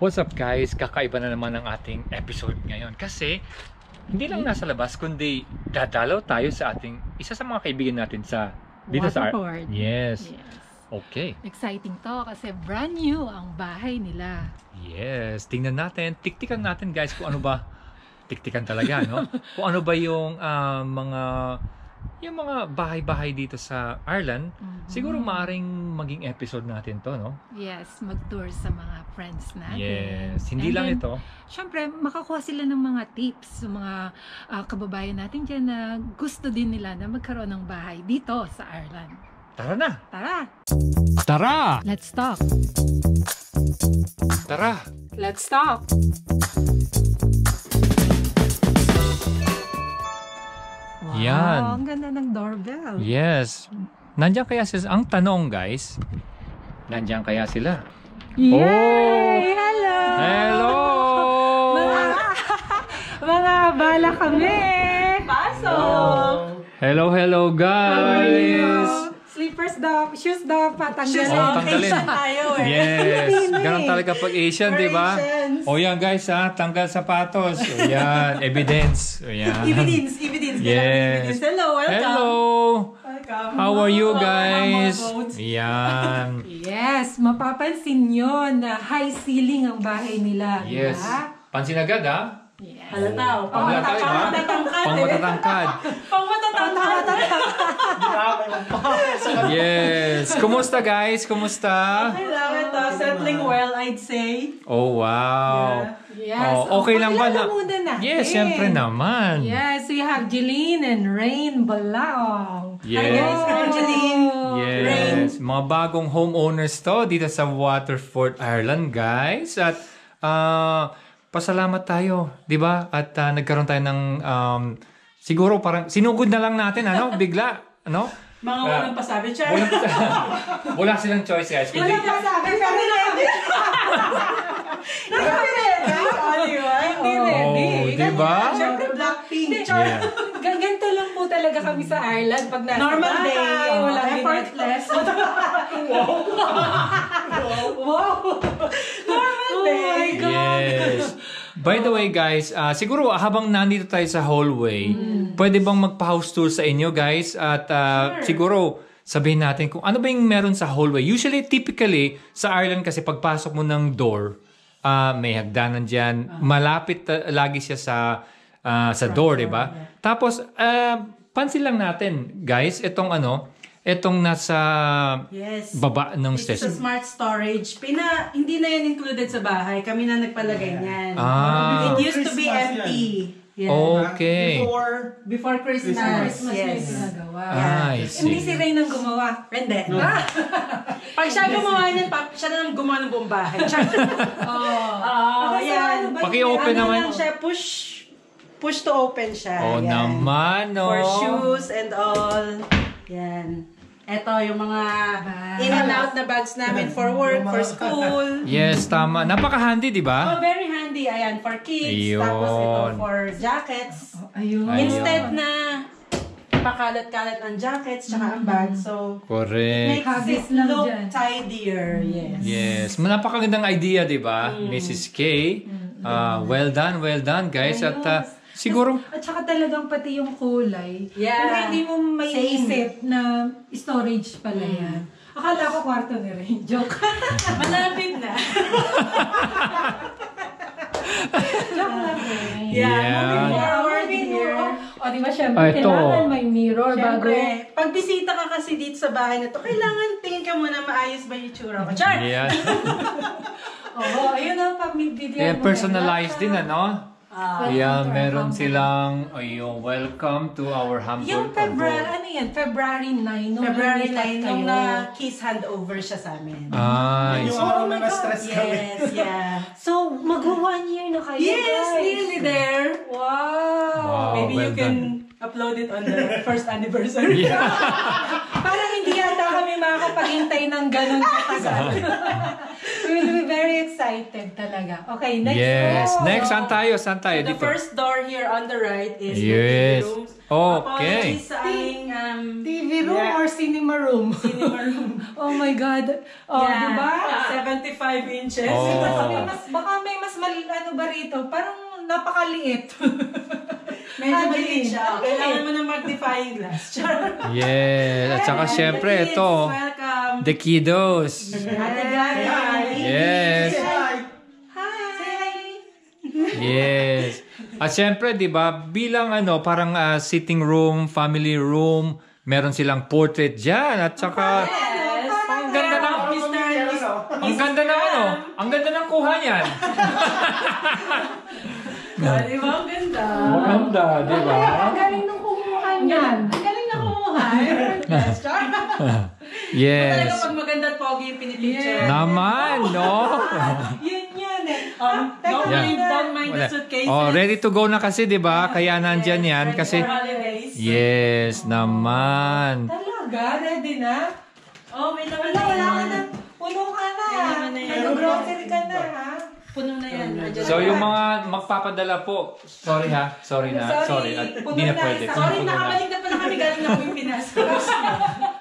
What's up guys? Kakaiba na naman ang ating episode ngayon kasi hindi lang nasa labas kundi dadalaw tayo sa ating isa sa mga kaibigan natin sa dito sa Waterford. Yes. Okay. Exciting to kasi brand new ang bahay nila. Yes. Tingnan natin, tiktikan natin guys kung ano ba tiktikan talaga, no? Kung ano ba yung mga bahay-bahay dito sa Ireland. Siguro maaring maging episode natin to, no? Yes, mag-tour sa mga friends natin. Yes. Hindi And lang then, ito. Siyempre, makakuha sila ng mga tips sa mga kababayan natin dyan na gusto din nila na magkaroon ng bahay dito sa Ireland. Tara na! Tara! Tara! Let's talk! Tara! Let's talk! Wow, Yan. ang ganda ng doorbell. Yes. Nandiyan kaya sila? Ang tanong guys, nandiyan kaya sila? Yay! Oh! Hello! Hello! Mga abala kami! Pasok! Hello guys! Slippers daw, shoes daw, patanggalin. Oh, tanggalin. Asian tayo eh. Yes. Ganon talaga pag Asian, di ba? Asians. O yan guys ha, tanggal sapatos. O yan, evidence. O yan. Evidence. Yes. Hello, welcome. Hello! Welcome. How are you Mama guys? boats. Yan. Yes, mapapansin nyo na high ceiling ang bahay nila. Yes. Diba? Pansin agad ha? Yes. Halata. Halata, ha? Pangmatatangkad. Yes. Kumusta guys? Kumusta? I love it. Settling well, I'd say. Oh, wow. Yes. Oh, okay lang ba pakilala muna natin. Yes, syempre naman. Yes, we have Jeline and Rain Balaong. Yes. Hi guys, Angeline. Yes. Mga bagong homeowners to dito sa Waterford, Ireland, guys. At pasalamat tayo, 'di ba? At nagkaroon tayo ng siguro parang sinugod na lang natin bigla, ano? Mga walang pasabi, Char. Wala silang choice, guys. Kundi, Walang pasabi, pero ready. Hindi ready. di ba? Siyempre, Blackpink. Yeah. Ganito lang po talaga kami sa Ireland pag nasa Normal bahay. day. Walang Effortless. Wow! Normal Oh day. my God! Yes. By the way, guys, siguro habang nandito tayo sa hallway, pwede bang magpa-house tour sa inyo, guys? At siguro sabihin natin kung ano ba yung meron sa hallway. Usually, typically, sa Ireland kasi pagpasok mo ng door, may hagdanan dyan. Malapit lagi siya sa door, di ba? Tapos, pansin lang natin, guys, itong nasa Yes. baba ng It's stairs. a smart storage. Hindi na yan included sa bahay. Kami na nagpalagay niyan. Ah. It used to be empty. Yeah. Okay. Before Christmas. Christmas may Yes. ginagawa. I Hindi see. si Rain ang gumawa. Hindi. Pag siya gumawa niyan, siya na lang gumawa ng buong bahay. Yan. Paki-open Ano naman. lang siya, push to open siya. Oh, Yan. naman, no? For shoes and all. Yan. Ito yung mga in and out na bags namin for work, for school. Yes, tama. Napaka-handy, di ba? Oh, very handy. Ayan, for kids. Ayun. Tapos ito for jackets. Ayun. Ayun. Instead na pakalat-kalat ang jackets tsaka ang bag. So, Correct. makes it lang look dyan. tidier. Yes. Yes. Napakagandang idea, di ba? Mrs. K. Well done, guys. At siguro, At saka talagang pati yung kulay. Yeah. Kung hindi mo maiisip na storage pala yan. Akala ko kwarto ni Rain. Joke. Malapit na. Joke lang Rain. Yeah. Moving forward Moving here. O, di ba syempre, Ito. kailangan may mirror bago. Siyempre, pag bisita ka kasi dito sa bahay na to, kailangan tingin ka muna maayos ba yung itsura ko. Char! yeah. Oo, ayun ang pag-video. Personalized din, ano? Yeah, meron silang, welcome to our humble Yung February 9. nung February lumipat 9, nung kayo. kiss handover siya sa amin. I see. Oh my God! Yes, yeah. So, mag-1 year na kayo, Yes, guys. nearly there. Wow, Wow. Maybe well you can upload it on the first anniversary. Parang hindi yata kami makapaghintay ng ganun katagal. We will be very excited talaga. Okay, next. Yes. Oh. Next, saan tayo? Saan tayo? The Dito. first door here on the right is Yes. the TV rooms. Okay. Apologies sa aming TV room Yeah. or cinema room? cinema room. Oh my God. Oh, Yeah. diba? 75 inches. Oh. Baka ano ba rito? Parang napakaliit. Medyo maliit siya. Kailangan mo ng magnifying glass. Yes. At saka syempre, ito. Welcome. The kiddos. Ate Gary. Yes. Hi. Yes. At syempre, di ba, bilang parang sitting room, family room, meron silang portrait dyan. At saka, ang ganda ng, ang ganda ng ang ganda ng kuha niyan. Di ba? Ang ganda. Maganda, di ba? Ang galing nung kumuha niyan. Ang galing na kumuha. Yes. Talaga pag maganda at pogi yung pinipicture. Naman, no? Yun yan eh. Don't mind the suitcases. Oh, ready to go na kasi, di ba? Kaya nandyan yan. Kasi, For holidays. yes, naman. Talaga? Ready na? Oh, may laman Wala, na wala ka yan. na. Puno ka na. May naman na yan. Nag-grocery ka na, ha? Puno na yan. Nandiyan So, na. yung mga magpapadala po, sorry ha, sorry na, sorry. At hindi na pwede. Sorry, Puno na. nakabalik na pala kami galing na Pilipinas.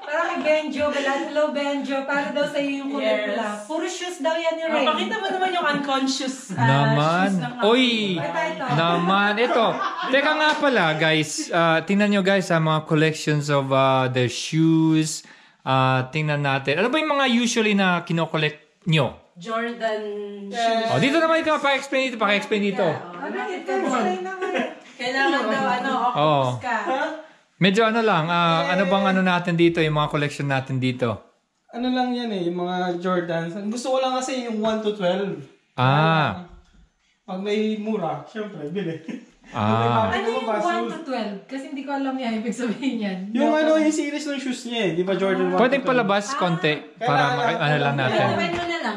Para kay Benjo, hello Benjo, para daw sa iyo yung kulay Yes. pula. Puro shoes daw yan ni Ray. Pakita mo naman yung unconscious Naman. shoes ng Uy! Ito. Naman. Ito. Teka nga pala, guys. Tingnan nyo, guys, mga collections of the shoes. Tingnan natin. Ano ba yung mga usually na kinokollect nyo? Jordan shoes. Dito naman ito. Pa-explain dito. Pa-explain dito. Ano ito? Kulay naman. Kailangan daw, octopus ka. Medyo lang. Ano bang ano natin dito? Yung mga collection natin dito? Ano lang yan yung mga Jordans. Gusto ko lang kasi yung 1 to 12. Pag may mura, syempre, bili. Ano yung 1 to 12? Kasi hindi ko alam yan. Ibig sabihin yan. Yung yung series ng shoes niya eh. Di ba Jordan 1 Pwedeng to 12? palabas konti para ano lang natin. Open mo na lang.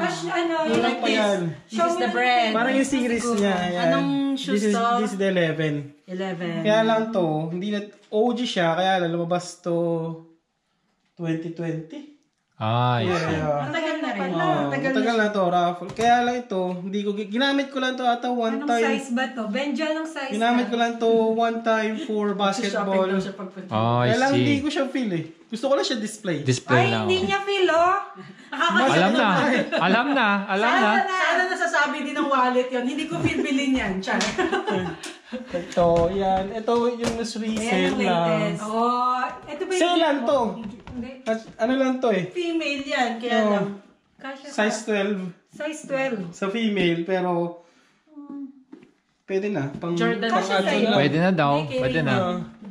Like pa yan. This is the brand. Parang yung series niya. Yan. Anong shoes to? This is the 11. 11. Kaya lang to, hindi na, OG siya, kaya lang lumabas to 2020. Matagal na rin. Matagal na to, raffle. Kaya lang ito, hindi ko, ginamit ko lang to ata one Anong time. size ba to? Benjo, anong size Ginamit ko lang to one time for basketball. Shopping daw siya pagpunta. I Kaya lang hindi see. ko siya feel eh. Gusto ko lang siya display. Display Ay, lang. hindi niya feel, oh. Alam na. Alam na. Alam na. Sana nasasabi din ng wallet yon. Hindi ko feel bilhin yan. Char. Ito, yan. Ito yung mas Ayan resale yung lang. latest. Oh, ito ba yung... Sale lang to. Hindi. At, ano lang to eh. Female yan. Kaya Oo. lang. Kasya Size 12 Size 12. sa female, pero pwede na. Pang, Jordan pang siya adult sa'yo. lang. Pwede na daw. Pwede na.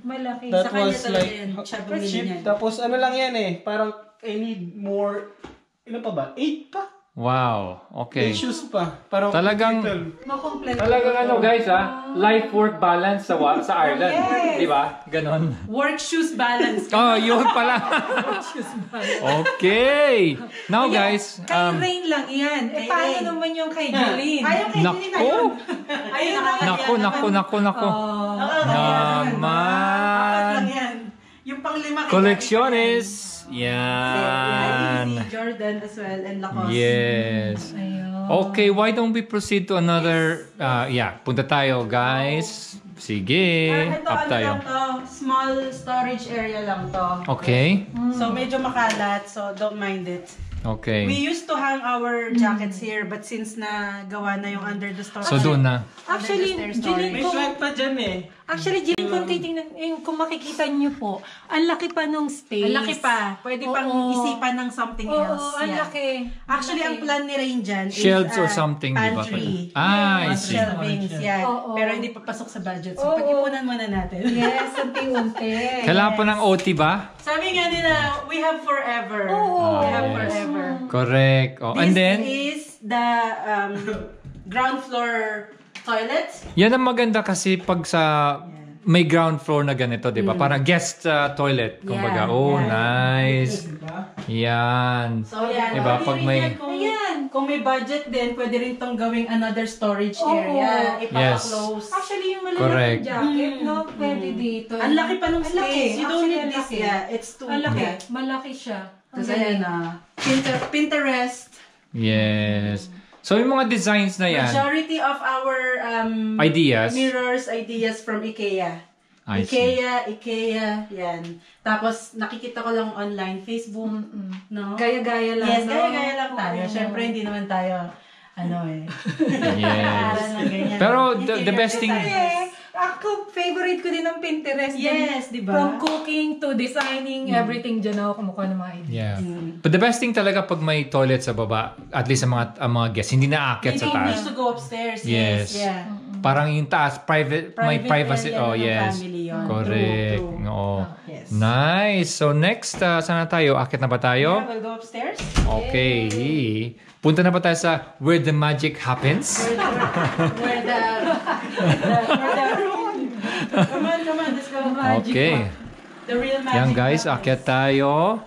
Malaki. That Sa kanya was talaga like yan. Siya bumili cheap. niyan. Tapos ano lang yan eh. Parang I need more. Ilan pa ba? 8 pa? Wow. 8 Okay. shoes pa. Parang Talagang- 12. Makomplete. Talagang guys life-work balance sa Ireland. Yes. Di ba? Ganon. Work shoes balance. Oh, yun pala. Okay. Now guys, Kay Rain lang yan. Kay Paano Rain. naman yung kay Jolene? Ayaw kay Jillian na yun. Ayun na Naku. Naman. lang yan. Yung pang-5 Collectiones. Yan. Jordan as well and Lacoste. Yes. Ayun. Okay, why don't we proceed to another punta tayo guys. Sige, Ito, up tayo. lang to? Small storage area lang to. Okay. So, medyo makalat. So, don't mind it. Okay. We used to hang our jackets here, but since na gawa na yung under the storage. So doon na. Actually, Under the stairs Jillian, May flag pa dyan eh. kung titingnan, kung makikita niyo po, ang laki pa nung space. Ang laki pa. Pwede pang Oo. isipan ng something Oo, else. ang Yeah. laki. Actually, ang plan ni Rain dyan is Shelves or something, di ba? pantry. I see. Shelvings, yan. Oo. Pero hindi papasok sa budget. Oo. So, pag-ipunan muna natin. Yes, unti-unti. Kailangan pa ng OT ba? Sabi nga nila, we have forever. Oo. We have yes. forever. Correct. Oh, and This then, is the ground floor toilet. yan ang maganda kasi pag sa may ground floor na ganito, di ba? Para guest toilet, kumbaga. Yeah, Oh, yeah. nice. Yan. So, yan. Diba, pag may- Kung may budget din, pwede rin tong gawing another storage Oo. area. Yes. Ipaka-close. Actually, yung Correct. malalaking jacket, no? Pwede dito. Ang laki pa ng Ang laki. space. You don't Actually, need ang this. laki. Yeah, it's too Ang laki. yeah. Malaki siya. Ang Tapos galing. ayan Pinterest. Yes. So, yung mga designs na yan, Majority of our ideas, mirrors, ideas from IKEA. I see. IKEA, yan. Tapos, nakikita ko lang online, Facebook, no? Gaya-gaya lang. Yes, no? gaya-gaya lang tayo. Oo. Siyempre, hindi naman tayo Yes. ganyan. Pero the best thing... Ako, favorite ko din ng Pinterest. Yes, di ba? From cooking to designing, everything dyan ako kumukuha ng mga ideas. Yeah. But the best thing talaga pag may toilet sa baba, at least ang mga guests, hindi na aakyat sa Hindi taas. needs to go upstairs. Yes. Yeah. Parang yung taas, may privacy. area Oh, ng yes. family yun. Correct. True. Oo. Yes. Nice. So next, saan na tayo? Akyat na ba Yeah, tayo? we'll go upstairs. Okay. Punta na ba tayo sa Where the Magic Happens? Where the room. Come on, let's go. Okay. The real magic. Yan guys, happens. akyat tayo.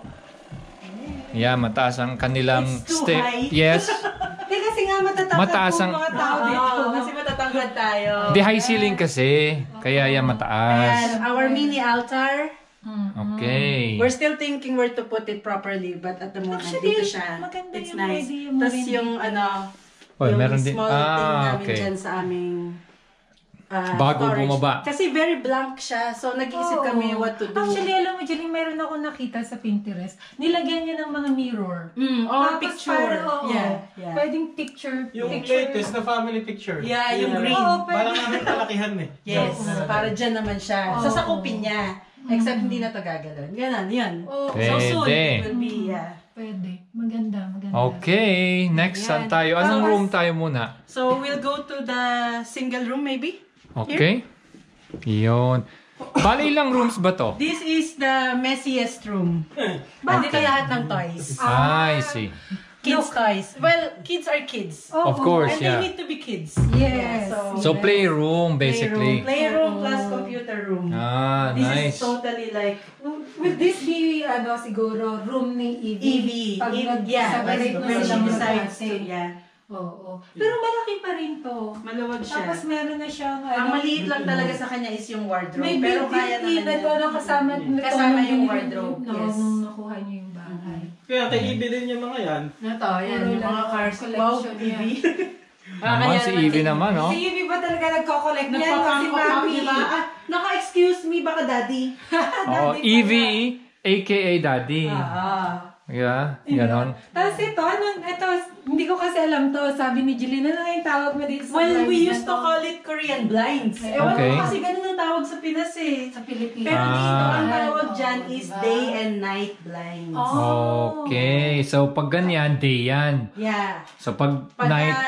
Yeah, mataas ang kanilang It's too step. high. Yes. Hindi kasi nga matatangkad Mataas po ang- mga tao dito. Kasi matatangkad tayo. Di high ceiling kasi. Kaya yan And mataas. our mini altar. Okay. We're still thinking where to put it properly, but at the moment, Actually, dito siya. maganda It's yung nice. idea mo Tapos rin yung Oy, yung meron din. small thing namin Okay. dyan sa aming Bago storage. bumaba. Kasi very blank siya, so nag-iisip kami what to do. Actually, alam mo, Jeline, meron ako nakita sa Pinterest. Nilagyan niya ng mga mirror. Or Tapos picture. parang, oo, Yeah. pwedeng picture. Yung picture. latest na family picture. Yeah, yung green. Oo, Parang namin palakihan eh. Yes, para dyan naman siya. Oo. Sasakupin niya. Except hindi na to gagalon. Ganon, yun. Oo. So soon, Pwede. it will be, Pwede. Maganda. Okay. Next, saan tayo? Anong Tapos- room tayo muna? So we'll go to the single room maybe. Okay. Yun. Bali, ilang rooms ba to? This is the messiest room. Nandito lahat ng toys. I see. Kids toys. Well, kids are kids. Of course, And they yeah. need to be kids. Yes. So, playroom, basically. Playroom plus computer room. Ah, This nice. is totally like Will this be, siguro, room ni Evie? EV. Pag Yeah, nag-separate na when sila she decides to. mag-ate. Yeah. Oo. Pero malaki pa rin to. Maluwag siya. Tapos meron na siyang, Ang maliit lang talaga sa kanya is yung wardrobe. may pero built-in kaya naman even yan. kasama, Kasama yung wardrobe, No, yes. nung nakuha niyo yung bahay. Kaya kay ibilin yung mga yan. Ito, yan. Puro Yung mga lang cars. collection Wow, yan. EV. Naman, si Evie naman, no? Si Evie ba talaga nagko-collect yan? Kasi Nagpapangkop, mami. diba? Naka-excuse me, baka daddy. Oh, Evie, aka Daddy. Yeah, ganon. Tapos ito, hindi ko kasi alam to. Sabi ni Jeline, ano nga yung tawag mo dito sa Well, blinds we na used to call it Korean blinds. Ewan Okay. ko kasi ganun ang tawag sa Pinas eh. sa Pilipinas. Pero dito, ang Ah. tawag dyan is day and night blinds. Okay. So, pag ganyan, day yan. Yeah. So, pag Pagka night,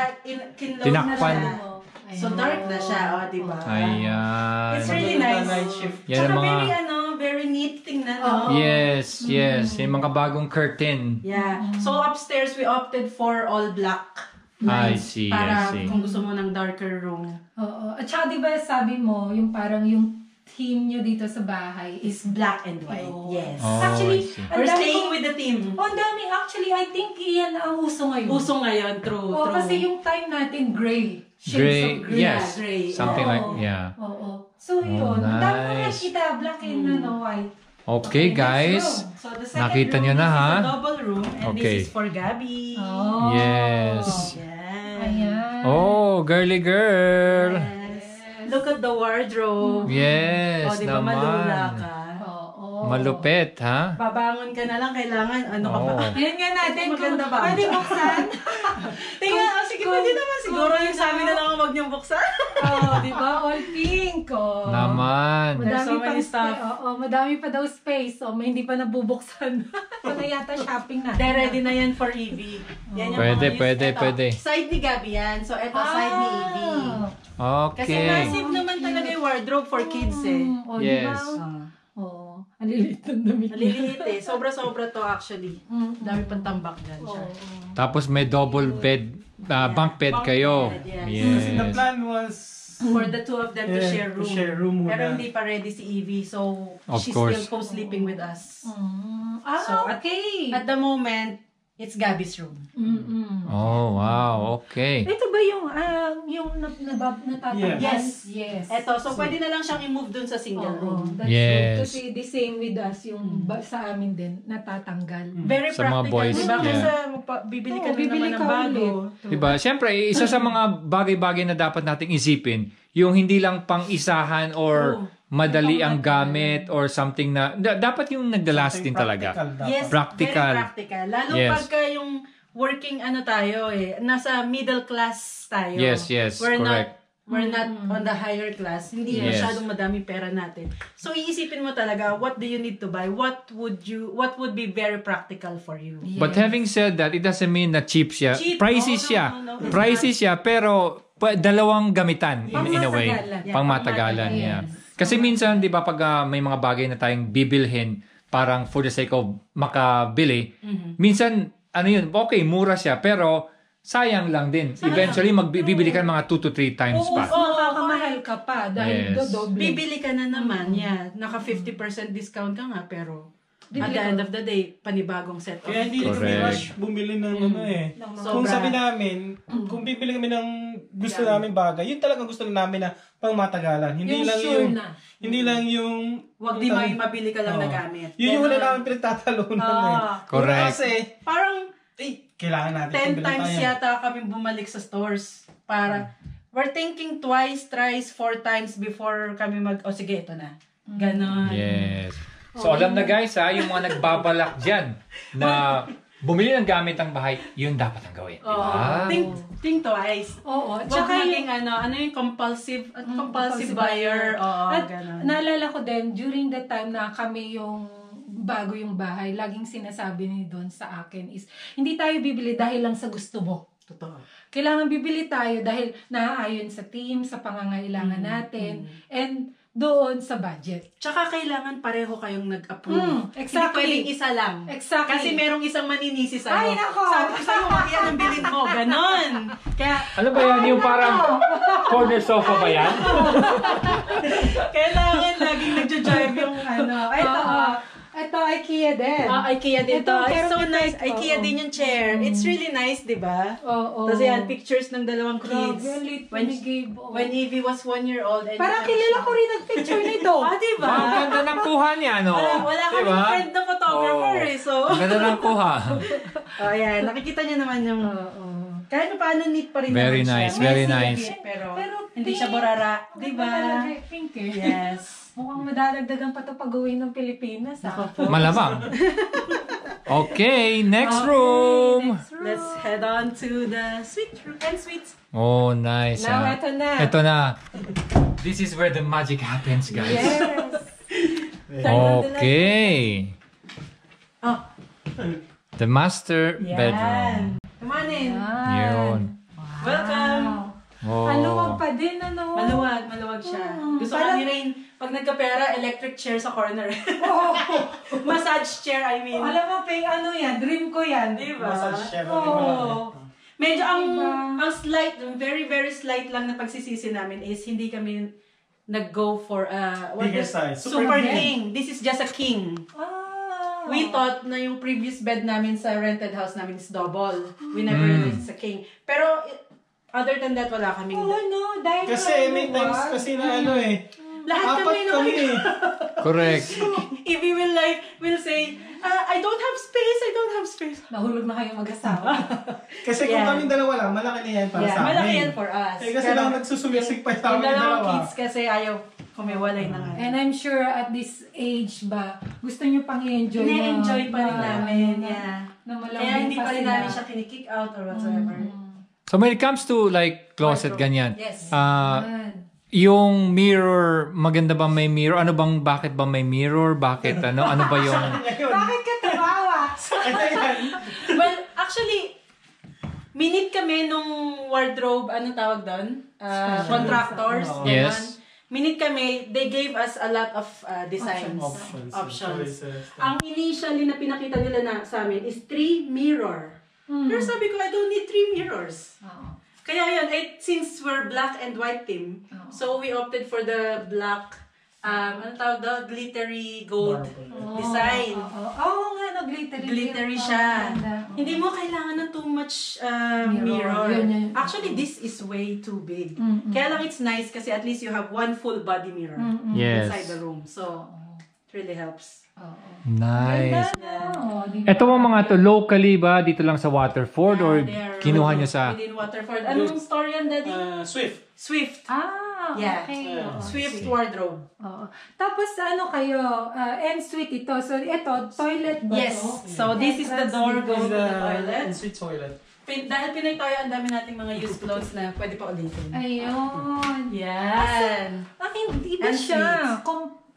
kinload na tinakpan. siya. So, dark na siya, diba? ayan. It's really nice. Night shift. Yan Tsaka ang mga... very neat tingnan, no? Yes, yes. Yung mga bagong curtain. Yeah. So, upstairs, we opted for all black I blinds. see, Para I see. kung gusto mo ng darker room. Oo. At saka diba sabi mo, yung parang yung theme nyo dito sa bahay is Is black and white. Oo. Yes. Oh, Actually, I see. ang We're dami staying kong- with the theme. ang dami. Actually, I think iyan ang uso ngayon. Uso ngayon, true. Oo, true. kasi yung time natin, gray. Shades Gray, of gray. yes. Yeah, gray. Something Oo. like, yeah. Oo. So, yun. Ang dami ko nice. nakita, black and white. Okay, guys. So, the second Nakita room, nyo na, this ha? is a double room, and Okay. this is for Gabby. Oh. Yes. Yan. Ayan. Oh, girly girl. Yes. Look at the wardrobe. Yes, O, di ba malula naman. ka? Oo. Malupit, ha? Babangon ka na lang, kailangan, ano ka ba? Oh. Tingnan nga natin Maganda kung ba? pwede buksan. Tingnan, sige, pwede naman siguro yung sabi na lang wag niyong buksan. Oo, di ba? All pink. Oh. Naman. There's so Madami many pang stuff. Oo, madami pa daw space. So, may hindi pa nabubuksan. So, na yata shopping na. De, ready na yan for Evie. Yan yung Pwede, mga use. pwede, Eto, pwede. Side ni Gabby yan. So, eto side ni Evie. Kasi Okay. massive naman talaga yung wardrobe for kids eh. Oh, Yes. Diba? Oo. Ang liliit ng damit. Maliliit eh. Sobra-sobra to actually. Dami pang tambak dyan siya. Tapos may double bed, bunk bed Bunk kayo. bed, yes. Kasi the Yes. plan was For the two of them to Yeah, share to room. share room muna. Pero hindi pa ready si Evie, so Of she's course. still co-sleeping with us. Ah, So, okay. At the moment, it's Gabby's room. Oh, wow. Okay. Ito ba yung natatanggal? Yes. Yes. Eto, so pwede na lang siyang i-move dun sa single Oo, room. that's Yes. good. Kasi the same with us, yung sa amin din, natatanggal. Very Sa mga practical. boys, Diba? yeah. Kasi bibili ka Oo, na bibili naman ng ka bago. ulit. Diba? Siyempre, isa sa mga bagay-bagay na dapat nating isipin, yung hindi lang pang-isahan or madali ang gamit or something na, dapat yung nagda-last din talaga. Yes, Practical. very practical. Lalo Yes. pagka yung working tayo nasa middle class tayo. Yes, correct. We're not on the higher class. Hindi masyadong madami pera natin. So iisipin mo talaga, what do you need to buy? What would be very practical for you? Yes. But having said that, it doesn't mean na cheap siya. Pricey siya. No. Pricey siya, pero dalawang gamitan in a way. Pangmatagalan. Pangmatagalan, Yes. Kasi minsan, di ba, pag may mga bagay na tayong bibilhin, parang for the sake of makabili, minsan, okay, mura siya, pero sayang lang din. Eventually, magbibili ka ng mga 2 to 3 times pa. Makakamahal ka pa dahil Yes. doble. Bibili ka na naman, naka 50% discount ka nga, pero at the end of the day, panibagong set of Kaya hindi kami Correct. rush bumili ng Kung Sobra. sabi namin, kung bibili kami ng gusto namin bagay, yun talagang gusto namin na pang matagalan. Hindi Yung lang sure yung na. hindi lang yung Wag di may mabili ka lang na gamit. Yun yung wala namin pinagtatalunan Correct. Kasi Parang kailangan natin 10 bumili times tayo. yata kami bumalik sa stores para we're thinking twice, thrice, 4 times before kami sige, ito na. Ganon. Yes. So, alam na guys, yung mga nagbabalak dyan na bumili ng gamit ang bahay, yun dapat ang gawin. Diba? Think twice. Oo. Wag Tsaka maging yung compulsive buyer. At Ganon. naalala ko din, during the time na kami yung bago yung bahay, laging sinasabi ni Don sa akin is, hindi tayo bibili dahil lang sa gusto mo. Totoo. Kailangan bibili tayo dahil naaayon sa team, sa pangangailangan natin, and doon sa budget. Tsaka kailangan pareho kayong nag-approve. Exactly. Hindi pwedeng isa lang. Exactly. Kasi merong isang maninisi sa'yo. Ay, nako! Sabi ko sa'yo, wag yan ang bilhin mo. Ganon. Kaya, Ano ba yan? Yung parang corner sofa ba yan? kailangan laging nagja-drive yung Ito, IKEA din. IKEA din to. Ito, It's so pero nice. ito, IKEA din yung chair. It's really nice, di ba? Oo. Tapos yan, pictures ng dalawang Grabe, kids. ang liit When, ni Gabe. when Evie was 1 year old. And Parang kilala ko rin ang picture nito. di ba? Ang ganda ng kuha niya, no? Wala kami Diba? friend na photographer So, Ang ganda ng kuha. ayan. Nakikita niyo naman yung... Kahit paano neat pa rin Very naman nice, siya. very Messy, nice. Pero pink. hindi siya borara. Di ba? Talaga, pink eh. Yes. Mukhang madadagdagan pa ito pag-uwi ng Pilipinas. Malamang. Okay, next room. Let's head on to the sweet room and sweets. Oh, nice. Now, ito na. Ito na. This is where the magic happens, guys. Yes. Okay. Oh, The master bedroom. come on in. Yun. Welcome. Oh. Maluwag pa din, ano? Maluwag siya. Gusto ka ni Rain, pag nagkapera, electric chair sa corner. Massage chair, I mean. Alam mo, Ping, ano yan? Dream ko yan. Di ba? Massage chair. Oo. Medyo Diba? ang slight, very, very slight lang na pagsisisi namin is hindi kami nag-go for Bigger size. Super Super king. This is just a king. We thought na yung previous bed namin sa rented house namin is double. We never realized it's a king. Pero other than that, wala kaming... no. Dahil Kasi may times kasi na Lahat apat kami. Correct. If we will say, I don't have space. Nahulog na kayo mag-asawa. Kasi kung kami dalawa lang, malaki na yan para sa amin. Malaki yan for us. Kasi lang nagsusumiksik pa Yung yung dalawang dalawa. kids kasi ayaw kumiwalay na nga. And I'm sure at this age ba, gusto nyo pang i-enjoy na. Ine-enjoy pa rin namin. Na malambing Kaya hindi pa rin sila. namin siya kinikick out or whatsoever. So when it comes to like closet, ganyan. Yes. Yan. Yung mirror, maganda ba may mirror? Bakit ba may mirror? Bakit ano ba yung... Bakit ka tumawa? Well, actually, minute kami nung wardrobe, anong tawag doon? Contractors. Yes. ganon. Minute kami, they gave us a lot of designs. Options. Ang initially na pinakita nila na sa amin is 3 mirror. Pero sabi ko, I don't need 3 mirrors. Kaya yun, since we're black and white team, so we opted for the black, ano tawag daw? Glittery gold design. Oo nga, no, glittery. Glittery siya. Hindi mo kailangan ng too much mirror. Yun. Actually, this is way too big. Kaya lang it's nice kasi at least you have one full body mirror Yes. inside the room. So, it really helps. Nice. Diba? Ito mga to, locally ba? Dito lang sa Waterford or They are kinuha nyo sa... within Waterford. Anong story yan, Daddy? Swift. Swift. Yeah. Okay. Oo. Swift wardrobe. Oo. Tapos ano kayo, en-suite ito. So ito, toilet ba Yes. to? So this is the door Entrance go to Is the toilet. ensuite toilet. Dahil Pinoy tayo, ang dami nating mga used clothes na pwede pa ulitin. Ayun. Yan. Hindi ba And siya?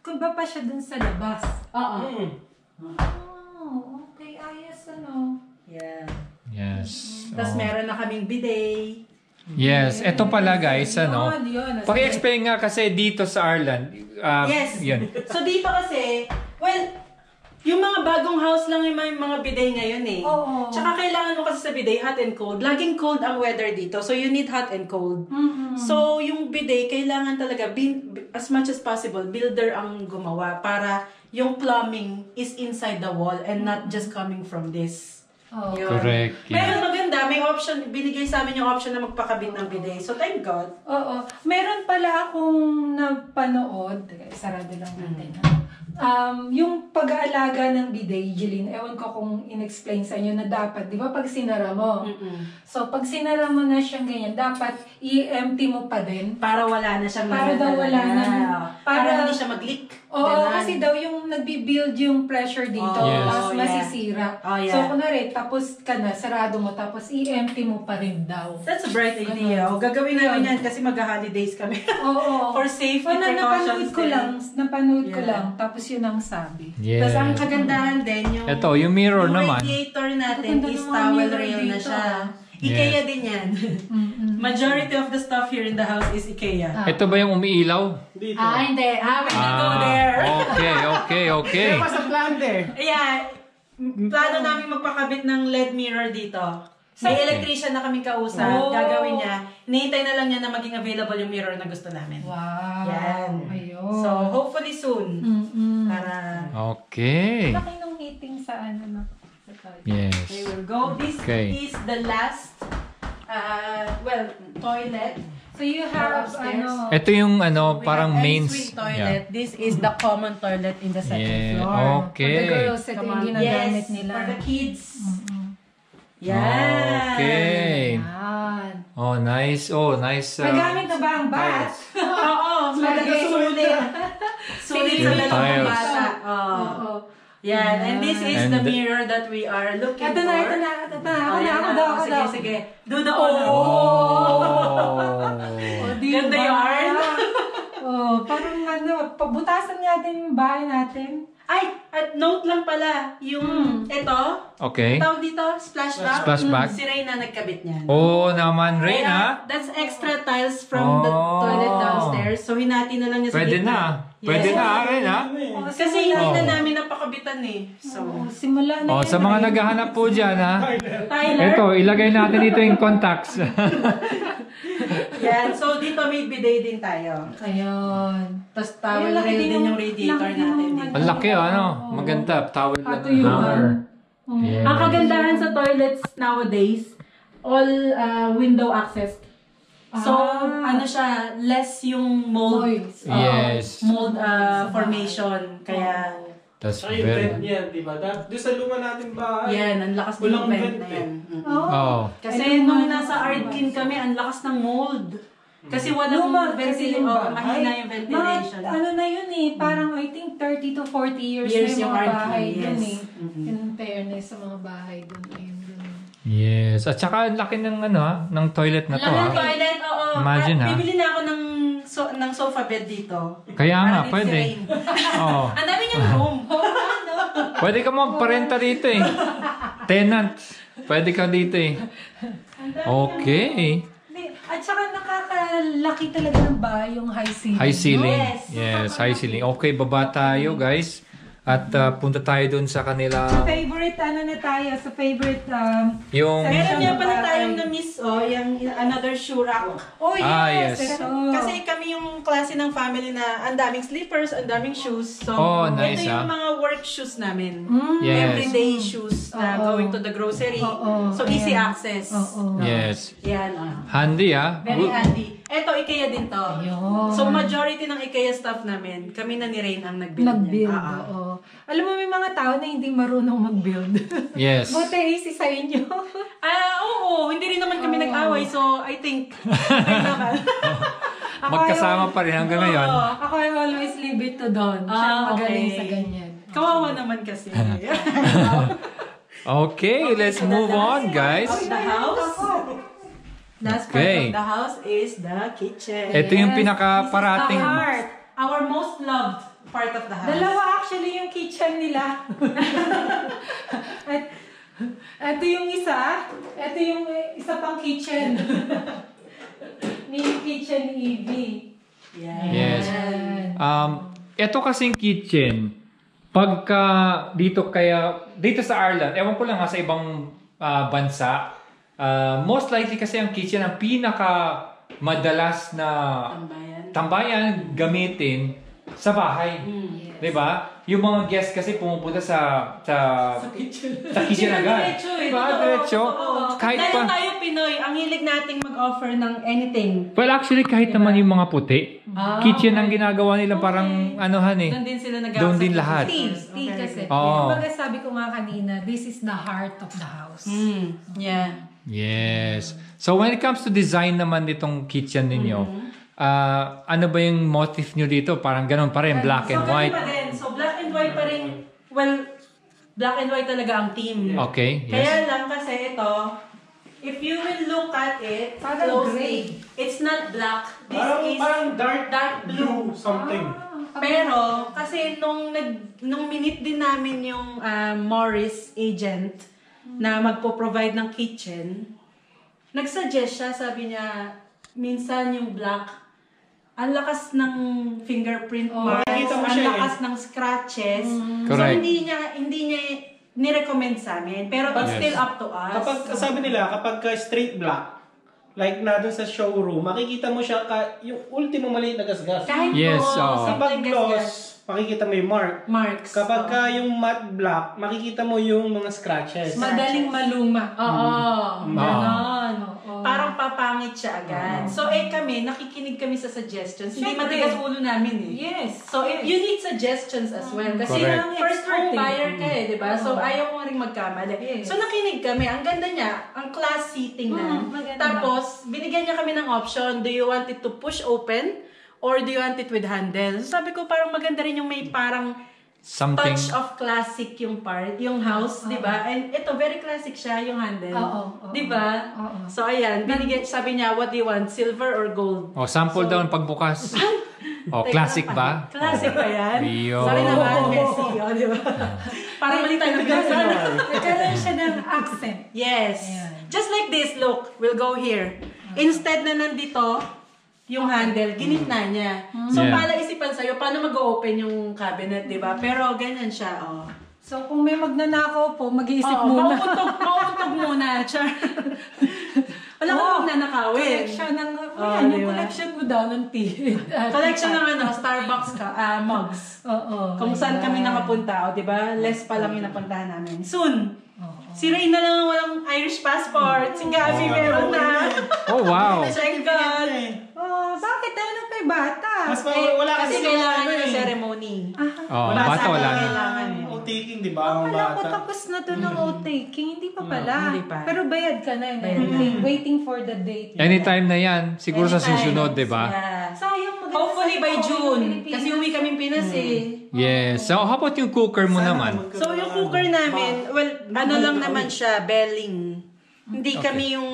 Kung ba pa siya dun sa labas? Oo. Oh, okay. Ayos ano. Yeah. Yes. Tapos meron na kaming bidet. Yes, ito pala guys, ano. Yun. Paki-explain nga kasi dito sa Ireland. Yes. Yun. So dito kasi, well, yung mga bagong house lang yung mga bidet ngayon eh. Oo. Tsaka kailangan mo kasi sa bidet, hot and cold. Laging cold ang weather dito. So you need hot and cold. Mm-hmm. So yung bidet, kailangan talaga, as much as possible, builder ang gumawa para yung plumbing is inside the wall and not just coming from this. Oh. Yun. Correct. Pero Yeah. maganda, may option, binigay sa amin yung option na magpakabit ng bidet. So thank God. Oo. Meron pala akong napanood. Teka, sarado lang natin. Ha? Yung pag-aalaga ng bidet, Jeline, ewan ko kung in-explain sa inyo na dapat, di ba pag sinara mo? So pag sinara mo na siyang ganyan, dapat i-empty mo pa din. Para wala na siyang Para daw wala na. Para hindi siya mag-leak. Oo, Ganun. kasi daw yung nagbi-build yung pressure dito, Yes. tapos Oh, yeah. masisira. Oh, yeah. So kunwari, tapos ka na, sarado mo, tapos i-empty mo pa rin daw. That's a bright idea. O, gagawin namin yan kasi mag-holidays kami. Oo. For safety Napanood precautions ko din. lang, napanood ko Yeah. lang, tapos yun ang sabi. Yeah. Tapos ang kagandahan din, yung, Ito, yung mirror yung naman. radiator natin Ganda is ng mga towel mirror rail na dito, siya. ah. IKEA Yes. din yan. Majority of the stuff here in the house is IKEA. Ito ba yung umiilaw? Dito. Hindi. We will go there. Okay. Kaya sa plan there. Yeah. Plano namin magpakabit ng LED mirror dito. May electrician na kaming kausap. Oh. Gagawin niya. Hinihintay na lang niya na maging available yung mirror na gusto namin. Wow. Yan. Ayun. So, hopefully soon. Mm-mm. Para Okay. Laki ng heating sa ano na. Sa toilet. Yes. we will go. This Okay. is the last, toilet. So you have, Upstairs. ano, Ito yung ano, We parang have mains. ensuite toilet. This is the common toilet in the second Yeah. floor. Okay. for the girls, ito yung ginagamit Yes, nila. for the kids. Yan. Okay. Yan. Oh, nice. May gamit na ba ang bath? Oo, Lagay. sulit. Sulit sa Yung dalawang tiles. bata. Oo. Oo. Yan. And this is And the mirror that we are looking Ito for. na. Oh, yan Ako na. daw. Sige, sige. Do the honor. Oh. Ganda yarn. Oh, parang ano, pabutasan natin yung bahay natin. Ay, at note lang pala, yung ito, Okay. tawag dito, splashback. Splashback. Si Reyna nagkabit niyan. Oh, naman, Rain, Kaya, ha? that's extra tiles from the Oh. toilet downstairs. So, hinati na lang niya sa Pwede gitna. na. Pwede Yes. na, Rain, ha? Kasi hindi na namin napakabitan eh. So, Simula na Oh, yan. sa mga naghahanap po dyan, ha? Tyler. Ito, ilagay natin dito yung contacts. Yan. So, dito may bidet din tayo. Ayun. Tapos towel Ayun, laki rail din din yung- yung radiator laki din natin yung dito. Ang laki, ano? Maganda. Towel lang. Patuyuan. Yeah. Ang kagandahan sa toilets nowadays, all window access. So, ano siya, less yung mold. Molds. Yes. Mold formation. Kaya, That's Saka yung vent very... niya, di ba? Doon sa luma natin bahay. yan, ang lakas din Walang ng vent vent na eh. yan. Oh. Kasi nung nasa Ardkin kami, ang lakas ng mold. Kasi walang Luma, kasi ventilation, yung bahay. mahina yung ventilation. Mga, ano na yun eh, parang I think 30 to 40 years, Years na yung yung mga RT, bahay yes. dun eh. Mhm. In fairness sa mga bahay dun. Ayun dun. Yes. At saka ang laki ng ano, ha? Ng toilet na to, Laki ng ha? toilet, oo. Imagine, ha? Bibili na ako ng sofa bed dito. Kaya nga, Para din si pwede. Rain. Oh. Ang dami niyang room. Pwede ka magparenta dito, eh. Tenant. Pwede ka dito, eh. Okay. Hindi, at saka nakakalaki talaga ng bahay yung high ceiling. High ceiling. Yes. Yes, high ceiling. Okay, baba tayo, guys. At punta tayo dun sa kanila. Sa favorite, ano na tayo, sa favorite, Yung... Meron niya pala tayong na-miss, yung another shoe rack. oh yes! Ah, yes. Ito. Kasi kami yung klase ng family na ang daming slippers, ang daming shoes. So, Oh, nice, ito yung ah. mga work shoes namin. Yes. Everyday shoes na Oo. going to the grocery. Oo. So, easy Ayan. access. Oo. Yes. Yan. Handy, ha? Very handy. Eto, IKEA din to. Ayun. So, majority ng IKEA stuff namin, kami na ni Rain ang nag-build Nag-build, niyan. oo. Alam mo, may mga tao na hindi marunong mag-build. Yes. Buti easy sa inyo. Oo. Hindi rin naman kami nag-away. So, I think, okay naman. magkasama pa rin hanggang ngayon. Ako I always leave it to Don. Siya magaling sa ganyan. Kawawa naman kasi. Okay, let's move on, guys. The house. Last part of the house is the kitchen. Ito yung pinaka-parating. The heart. Our most loved part of the house. Dalawa actually yung kitchen nila. Ito yung isa. Ito yung isa pang kitchen. Mini kitchen ni Evie. Yes. Ito kasing kitchen, pagka dito sa Ireland, ewan ko lang sa ibang bansa, most likely kasi ang kitchen ang pinaka madalas na tambayan gamitin sa bahay. Diba? Yung mga guests kasi pumupunta sa kitchen agad. Diba? Diretso. Kahit pa. Tayo Pinoy, ang hilig nating mag-offer ng anything. Well, actually, kahit naman yung mga puti, kitchen ang ginagawa nila parang anuhan eh. Doon din sila nag-aasal. Doon din lahat. Tea kasi. Kumbaga sabi ko nga kanina, this is the heart of the house. Yeah. Yes. So when it comes to design naman nitong kitchen ninyo, ano ba yung motif nyo dito? Parang ganun pa rin, black and white. Pa din. So black and white pa rin. Well, black and white talaga ang theme. Okay, yes. Kaya lang kasi ito, if you will look at it closely, it's not black. This is parang dark blue something. Pero, kasi nung minute din namin yung Morris agent na magpo-provide ng kitchen, nagsuggest siya, sabi niya, minsan yung black, ang lakas ng fingerprint marks, ang lakas ng scratches. Correct. So, hindi niya ni-recommend sa amin. Pero it's still up to us. Sabi nila, kapag straight black, like na dun sa showroom, makikita mo siya yung ultimo maliit na gasgas. Kahit kapag gloss, makikita mo yung marks. Kapag yung matte black, makikita mo yung mga scratches. Madaling maluma. Ganon. Parang papangit siya agad. So, kami, nakikinig kami sa suggestions. Hindi matigas ulo namin eh. Yes. So, you need suggestions as well. Kasi first home buyer ka eh, di ba? So, ayaw mo rin magkamali. Yes. So, nakinig kami. Ang ganda niya, ang class seating na. Tapos, binigyan niya kami ng option. Do you want it to push open? Or do you want it with handle? So, sabi ko, parang maganda rin yung may parang something touch of classic yung yung house, di ba? And ito, very classic siya, yung handle. Di ba? So, ayan, sabi niya, what do you want? Silver or gold? Sample daw pagbukas. Classic ba? Classic ba yan? Yo. Sorry naman, Messi. Di ba? Parang mali tayo nagkaroon siya ng accent. Yes. Just like this, look, we'll go here. Instead na nandito, yung handle, ginitna niya. So, pala isipan sa'yo, paano mag-open yung cabinet, di ba? Pero, ganyan siya, So, kung may magnanakaw po, mag-iisip muna. Mauuntog muna. Wala kang magnanakawin. Collection ng, yung collection mo daw ng tea. Collection ng Starbucks mugs. Kung saan kami nakapunta, di ba? Less pa lang yung napuntahan namin. Soon! Si Ray na lang ang walang Irish passport. Si Gabi meron na. Oh, wow. Thank God. Bakit? Ano kay bata? Mas wala Kasi kailangan niya yung ceremony. Bata wala na. Kailangan O-taking, di ba? Ang Akala ko bata. tapos na to ng o-taking. Hindi pa pala. Hindi pa. Pero bayad ka na. Waiting for the date. Anytime na yan. Siguro sa susunod, di ba? Sayang maganda. Hopefully by June. Kasi uwi kaming Pinas eh. Yes. So, how about yung cooker mo naman? So, yung cooker namin, well, ano lang naman siya, belling. Hindi kami yung...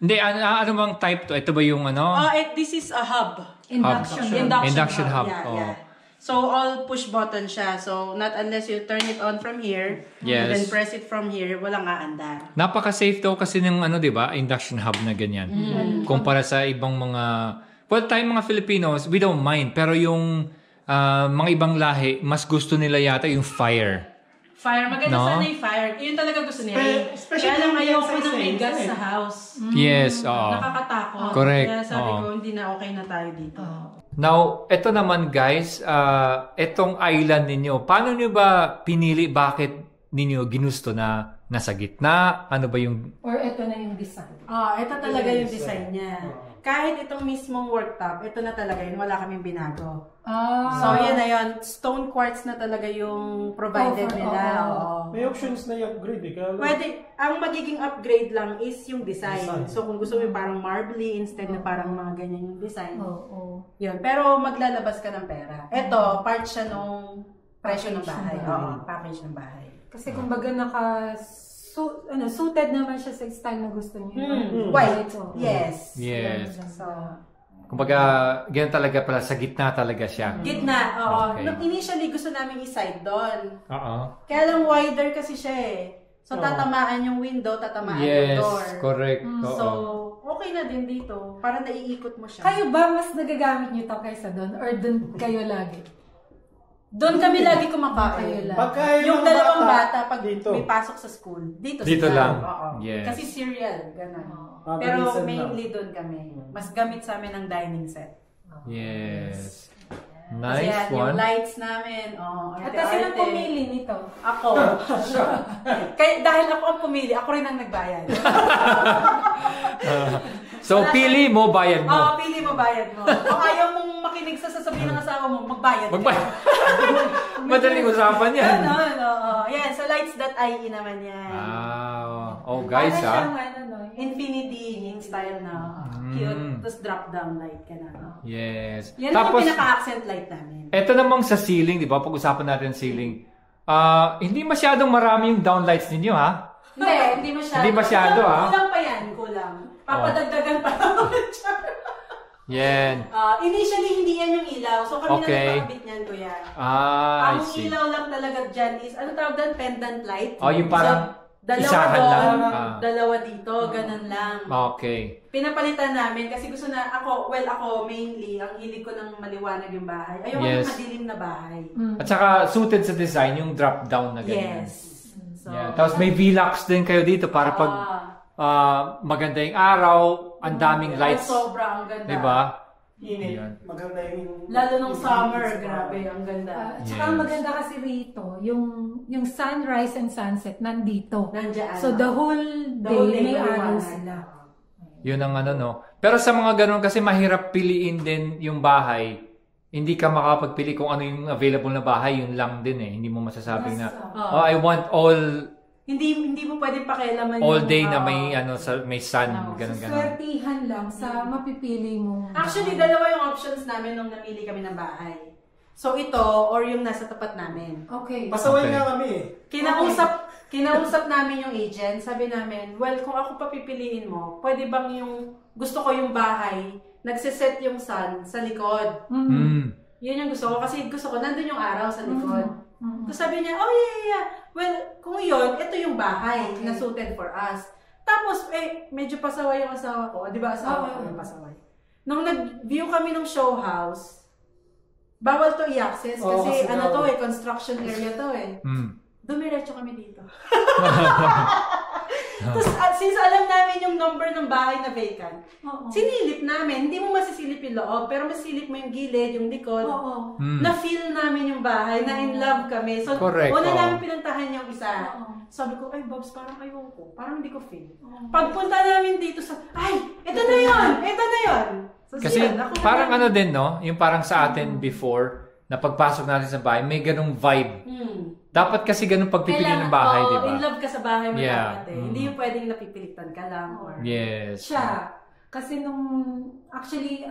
Hindi, ano bang type to? Ito ba yung ano? This is a hub. Induction hub. Yeah. So, all push button siya. So, not unless you turn it on from here, and then press it from here, walang aandar. Napaka-safe daw kasi ng di ba? Induction hub na ganyan. Kumpara sa ibang mga... Well, tayong mga Filipinos, we don't mind. Pero yung mga ibang lahi, mas gusto nila yata yung fire. Maganda sana yung fire. Yun talaga gusto nila. Kaya lang ayoko nang may gas sa house. Yes, oo. Nakakatakot. Correct. Kaya sabi ko, hindi na okay na tayo dito. Now, eto naman guys, etong island ninyo, paano nyo ba pinili, bakit ninyo ginusto na nasa gitna? Ano ba yung... Or eto na yung design? Ito talaga yung design niya. kahit itong mismong worktop, ito na talaga yun, wala kaming binago. Ah. So, yan na yun. Stone quartz na talaga yung provided nila. May options na i-upgrade eh. Kaya Pwede, ang magiging upgrade lang is yung design. So, kung gusto mo yung parang marbly instead na parang mga ganyan yung design. Yun. Pero maglalabas ka ng pera. Ito, part siya nung presyo ng bahay. Package ng bahay. Kasi kumbaga suited naman siya sa style na gusto niyo. White. Yes. So, kumbaga, ganyan talaga pala, sa gitna talaga siya. Gitna, oo. Okay. Nung initially, gusto namin i-side doon. Oo. Kaya lang wider kasi siya eh. So, tatamaan yung window, tatamaan yung door. Yes, correct. So, okay na din dito. Para naiikot mo siya. kayo ba mas nagagamit niyo to kaysa doon? Or doon kayo lagi? Doon kami lagi kumakain. Pagka Yung dalawang bata, pag dito. may pasok sa school, dito Dito sila. lang. Oo. Yes. Kasi cereal, gano'n. Pero Mabilisan mainly doon kami. Mas gamit sa amin ang dining set. Yes. Kasi Nice yan, yung one. lights namin. At kasi nang pumili nito. Ako. Kaya, dahil ako ang pumili, ako rin ang nagbayad. So, pili mo, bayad mo. Oo, pili mo, bayad mo. Kung ayaw mong makinig sa sasabihin ng asawa mo, magbayad ka. Madaling usapan yan. Yan, so lights.ie naman yan. Oh, guys, Para ha? siyang Infinity in style na cute. Tapos drop-down light ka na. Yes. Yan Tapos, yung pinaka-accent light namin. eto namang sa ceiling, di ba? Pag-usapan natin ceiling. Hindi masyadong marami yung downlights ninyo, ha? Hindi masyado. Hindi masyado, Kulang pa yan, kulang. Papadagdagan pa naman siya. Yan. Initially, hindi yan yung ilaw. So, kami Okay. na nagpakabit niyan, kuya. I Ang see. ilaw lang talaga dyan is, ano tawag doon? Pendant light. Oh, yung parang dalawa isahan doon, lang. dalawa dito, ganun lang. Okay. Pinapalitan namin kasi gusto na ako mainly, ang hilig ko ng maliwanag yung bahay. Ayoko Yes. ng madilim na bahay. At saka, suited sa design, yung drop-down na ganyan. Yes. So, Yeah. Tapos may V-Lux din kayo dito para pag maganda yung araw, ang daming lights. Sobra ang ganda. Diba? Init. Yan. Maganda yung... Lalo nung summer, grabe, ang ganda. Tsaka ang maganda kasi rito, yung sunrise and sunset nandito. Nandiyan. So the whole day may araw maliwanag. sila. Yun ang ano, no? Pero sa mga ganun, kasi mahirap piliin din yung bahay. Hindi ka makapagpili kung ano yung available na bahay, yun lang din eh. Hindi mo masasabing na, I want Hindi mo pwedeng pakialaman all day na may may sun, ganun. Swertihan lang sa mapipili mo. Actually, dalawa yung options namin nung namili kami ng bahay. So ito, or yung nasa tapat namin. Okay. Pasaway Okay. nga kami eh. Kinausap namin yung agent. Sabi namin, well, kung ako papipiliin mo, pwede bang yung, gusto ko yung bahay, nagsiset yung sun sa likod. Yun yung gusto ko. Kasi gusto ko, nandun yung araw sa likod. So sabi niya, oh yeah. Well, kung yun, ito yung bahay na suited for us. Tapos, medyo pasaway yung asawa ko. Di ba asawa ko yung pasaway? Nung nag-view kami ng show house, bawal to i-access kasi construction area to eh. Dumiretso kami dito. Tapos, since alam namin yung number ng bahay na vacant, sinilip namin. Hindi mo masisilip yung loob, pero masilip mo yung gilid, yung likod. Na-feel namin yung bahay, na in love kami. So, Correct. una namin pinuntahan yung isa. Sabi ko, ay Bobs, parang ayoko. Parang hindi ko feel. Pagpunta namin dito sa, ito na yun! So, Kasi parang ano din, no? Yung parang sa atin before, na pagpasok natin sa bahay, may ganung vibe. Dapat kasi ganun pagpipili ng bahay, di ba? In love ka sa bahay mo dapat eh. Mm. Hindi yung pwedeng napipilitan ka lang. Or... Yes. Siya. Kasi actually,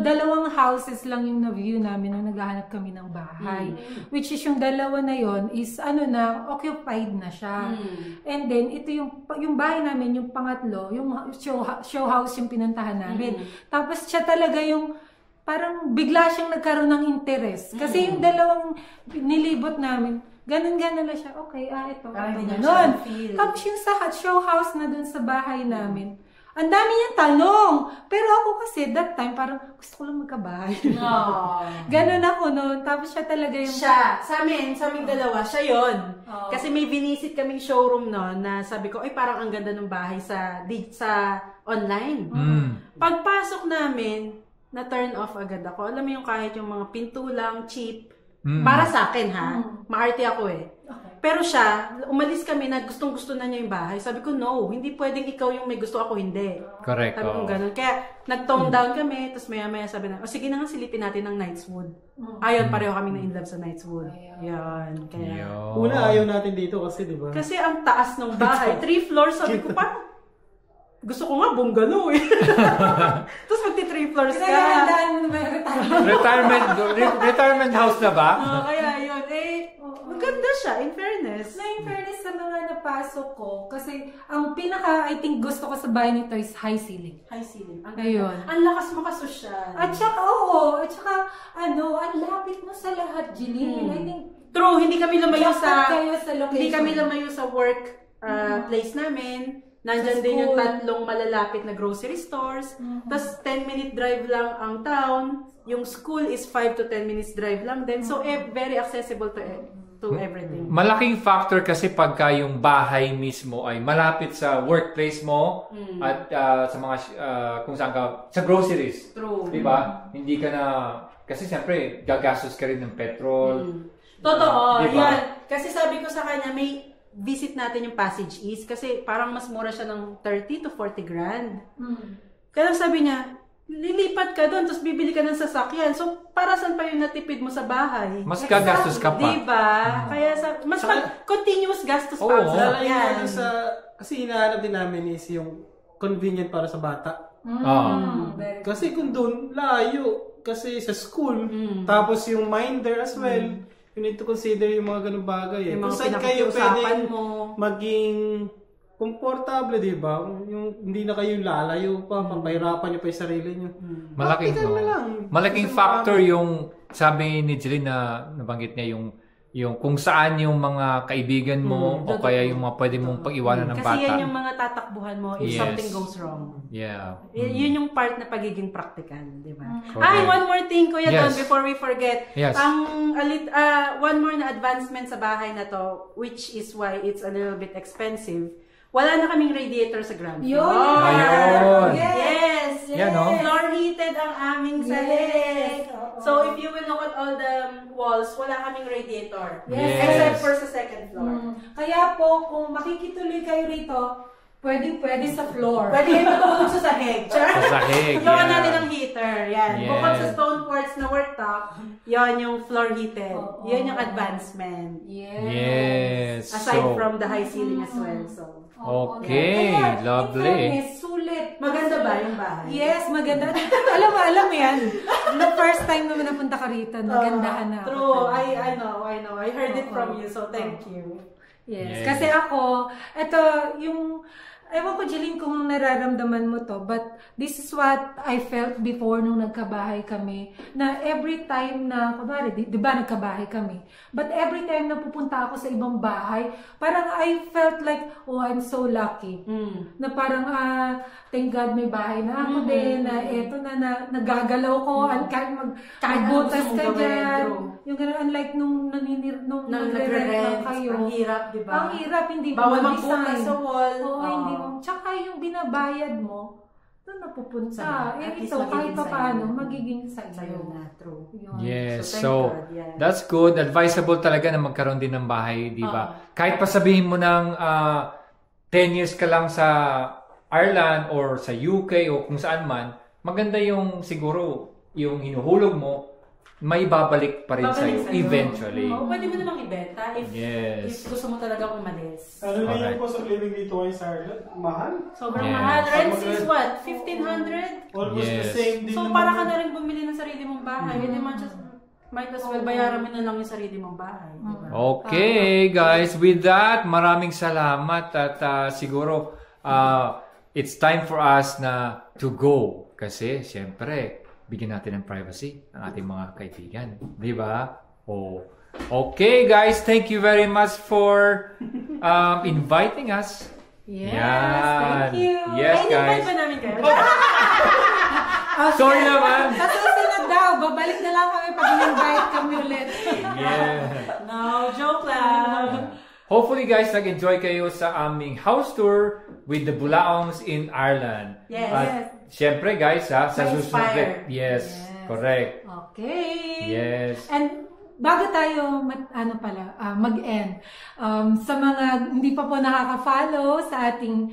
dalawang houses lang yung na-view namin nung naghahanap kami ng bahay. Which is yung dalawa na yon is occupied na siya. And then, ito yung bahay namin, yung pangatlo, yung show house yung pinuntahan namin. Tapos siya talaga yung parang bigla siyang nagkaroon ng interest. Kasi yung dalawang nilibot namin, ganun-ganun na siya. Okay, ito. Ganun. Tapos yung sa show house na dun sa bahay namin, ang dami niyang tanong. Pero ako kasi, that time, parang gusto ko lang magkabahay. Ganun ako noon. Tapos siya talaga yung... Siya. Sa aming dalawa, siya yon. Kasi may binisit kaming showroom noon na sabi ko, ay parang ang ganda ng bahay sa online. Pagpasok namin, na-turn off agad ako. Alam mo yung kahit yung mga pinto lang, cheap. Para sa akin ha. Maarte ako eh. Pero siya, umalis kami na gustong-gusto na niya yung bahay. Sabi ko, no, hindi pwedeng ikaw yung may gusto, ako hindi. Correct. Sabi ko ganun. Kaya nag-tone down kami, tapos maya-maya sabi na, sige na nga, silipin natin ng Knightswood. Ayun, pareho kami na in love sa Knightswood. Yan. Kaya, una, ayaw natin dito kasi, di ba? kasi ang taas ng bahay, 3 floors, sabi ko, parang, gusto ko nga bungalow eh. Tapos magti 3 floors ka. Kinahandaan mo naman yung retirement house na ba? Kaya yun, maganda siya, in fairness. in fairness sa mga napasok ko, kasi ang I think gusto ko sa bahay nito is high ceiling. High ceiling. Ayun. Ang lakas makasosyal. At saka, ang lapit mo sa lahat, Jeline. I think, True, hindi kami lumayo sa location. hindi kami lumayo sa work place namin. Nandyan din yung 3 malalapit na grocery stores. Tapos 10-minute drive lang ang town. Yung school is 5 to 10 minutes drive lang din. So very accessible to everything. Malaking factor kasi pagka yung bahay mismo ay malapit sa workplace mo at sa mga kung saan ka sa groceries. True. 'Di ba? Hindi ka na kasi siyempre gagastos ka rin ng petrol. Totoo. Diba? Yan. Kasi sabi ko sa kanya, may visit natin yung Passage East kasi parang mas mura siya ng 30 to 40 grand. Kaya sabi niya, lilipat ka doon, tapos bibili ka ng sasakyan. So, para saan pa yung natipid mo sa bahay? Mas gagastos ka pa. Diba? Kaya continuous gastos pa ang sasakyan. Kasi hinahanap din namin is yung convenient para sa bata. Kasi kung doon, layo. Kasi sa school, tapos yung minder as well. You need to consider yung mga ganung bagay. Yung Kung mga saan kayo pwedeng mo maging komportable, di ba? Yung hindi na kayo lalayo pa, papahirapan nyo pa yung sarili nyo. Malaking factor yung sabi ni Jeline na nabanggit niya yung kung saan yung mga kaibigan mo o kaya yung mga pwede mong pag-iwanan ng bata. Kasi yan yung mga tatakbuhan mo if something goes wrong. Yeah. Yun yung part na pagiging practical, di ba? One more thing, Kuya Don, before we forget. Yes. One more na advancement sa bahay na to, which is why it's a little bit expensive. Wala na kaming radiator sa ground floor. Ayun! Yes! Yan, no? Floor heated ang aming sahig. So, if you will look at all the walls, wala kaming radiator. Yes. Except for sa second floor. Kaya po, kung makikituloy kayo rito, pwede sa floor. Pwede kayo matulog sa sahig. Sa sahig, Gawa natin ng heater. Yan. Yes. Bukod sa stone quartz na worktop, yan yung floor heated. Yan yung advancement. Yes. Aside from the high ceiling as well. So, okay, lovely. Sulit. maganda ba yung bahay? Yes, maganda. alam mo yan. The first time naman napunta ka rito, nagandahan na ako. True. I know. I heard it from you, so thank you. Yes. Kasi ako, ewan ko, Jeline, kung nararamdaman mo to, but this is what I felt before nung nagkabahay kami, na every time na, kunwari, di ba nagkabahay kami, but every time na pupunta ako sa ibang bahay, parang I felt like, oh, I'm so lucky. Na parang, thank God may bahay na ako din, na eto na, nagagalaw ko, kahit magbutas ka dyan. Yung gano'n, unlike nung nagre-rent lang kayo. Ang hirap, di ba? Ang hirap, hindi mo bawal mag-design. magbukas sa wall. Oo, hindi mo. Tsaka yung binabayad mo, doon napupunta. At least Ito, kahit magiging pa sa'yo. paano, magiging sa'yo. Sa'yo na, true. Yun. Yes. So, So, thank God, yeah. that's good. Advisable talaga na magkaroon din ng bahay, di ba? Kahit pa sabihin mo ng 10 years ka lang sa Ireland or sa UK o kung saan man, maganda yung siguro yung hinuhulog mo, may babalik pa rin sa'yo eventually. Pwede mo namang ibenta if gusto mo talagang umalis. Ano na yung cost of living dito ay sa Ireland? Mahal? Sobrang mahal. Rents is what? 1,500? Almost the same din So, naman. para ka na rin bumili ng sarili mong bahay. Hindi might as well bayaran mo na lang yung sarili mong bahay. Diba? Okay, guys. With that, maraming salamat at siguro it's time for us na to go. Kasi, syempre, bigyan natin ng privacy ang ating mga kaibigan. Di ba? Okay, guys. Thank you very much for inviting us. Yes, Yan. thank you. Yes, guys. Ay, ba namin kayo? Sorry naman. Sa susunod daw, babalik na lang kami pag in-invite kami ulit. Yeah. No, joke lang. Hopefully, guys, nag-enjoy kayo sa aming house tour with the Bulaongs in Ireland. Yes. At syempre, guys, sa susunod. Ma-inspire. Yes, correct. Okay. Yes. And bago tayo mag-end, sa mga hindi pa po nakaka-follow sa ating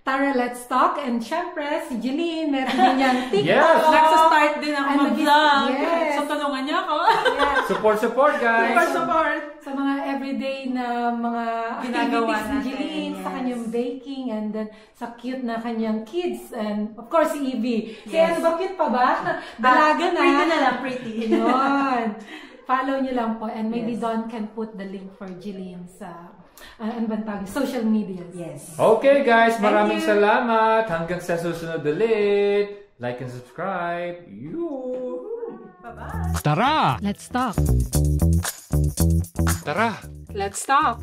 Tara Let's Talk, and syempre si Jeline meron din niyang TikTok. Yes. Nagsa-start din ako mag-vlog. Yes. So tulungan niyo ako. Yes. Support guys. Support. Sa mga everyday na mga Ginagawa activities ni Jeline, natin, sa yes. kanyang baking, and then sa cute na kanyang kids, and of course si Evie. Si Yes. ano ba, cute pa ba? Dalaga na. Pretty na lang, pretty. Yun. Follow niyo lang po, and maybe Yes. Don can put the link for Jeline sa social media. Yes. Okay guys, maraming you. salamat. Hanggang sa susunod ulit. Like and subscribe. Bye-bye. Tara! Let's talk. Tara! Let's talk.